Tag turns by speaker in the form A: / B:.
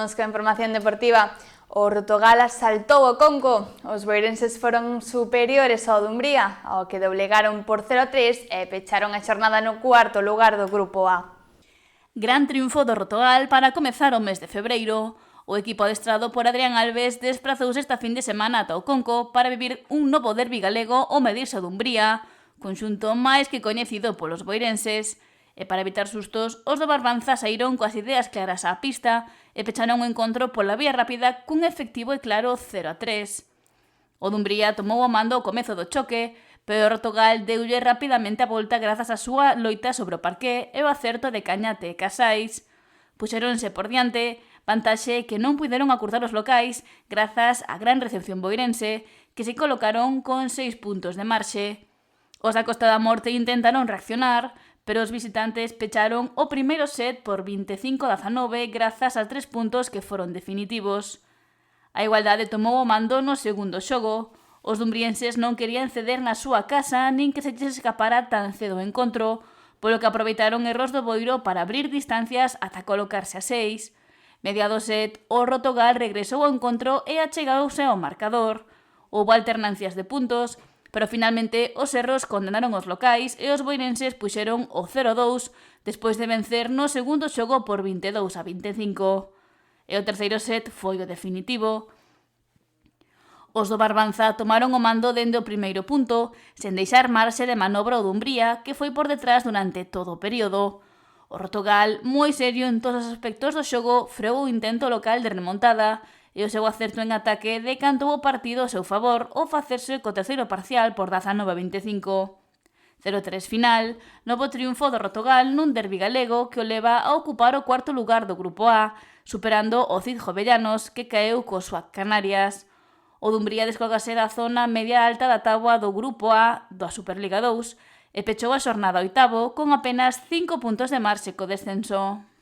A: Imos coa información deportiva. O Rotogal asaltou o Conco. Os boirenses foron superiores ao Dumbría, ao que doblegaron por 0-3 e pecharon a xornada no cuarto lugar do Grupo A.
B: Gran triunfo do Rotogal para comezar o mes de febreiro. O equipo adestrado por Adrián Alves desprazouse esta fin de semana ata o Conco para vivir un novo derbi galego ao medirse ao Dumbría, conxunto máis que coñecido polos boirenses. E para evitar sustos, os do Barbanza saíron coas ideas claras á pista e pecharon o encontro pola vía rápida cun efectivo e claro 0-3. O Dumbría tomou o mando ao comezo do choque, pero o Rotogal deulle rapidamente a volta grazas á súa loita sobre o parqué e o acerto de Cañate e Casais. Puxeronse por diante, vantaxe que non puideron acurtar os locais grazas á gran recepción boirense, que se colocaron con 6 puntos de marxe. Os da Costa da Morte intentaron reaccionar, pero os visitantes pecharon o primeiro set por 25-19 grazas a 3 puntos que foron definitivos. A igualdade tomou o mando no segundo xogo. Os dumbrienses non querían ceder na súa casa nin que se lles escapara tan cedo o encontro, polo que aproveitaron erros do Boiro para abrir distancias ata colocarse a 6. Mediado set, o Rotogal regresou ao encontro e achegouse ao marcador. Houbo alternancias de puntos, pero finalmente os erros condenaron os locais e os boirenses puxeron o 0-2 despois de vencer no segundo xogo por 22-25. E o terceiro set foi o definitivo. Os do Barbanza tomaron o mando dende o primeiro punto, sen deixar marxe de manobra ao Dumbría, que foi por detrás durante todo o período. O Rotogal, moi serio en todos os aspectos do xogo, freou o intento local de remontada e o seu acerto en ataque decantou o partido ao seu favor ao facerse co terceiro parcial por 19-25. 0-3 final, novo triunfo do Rotogal nun derbi galego que o leva a ocupar o cuarto lugar do Grupo A, superando o Cid Jovellanos, que caeu co SWAC Canarias. O Dumbría descolgase da zona media alta da táboa do Grupo A da Superliga 2 e pechou a xornada oitavo con apenas 5 puntos de marxe co descenso.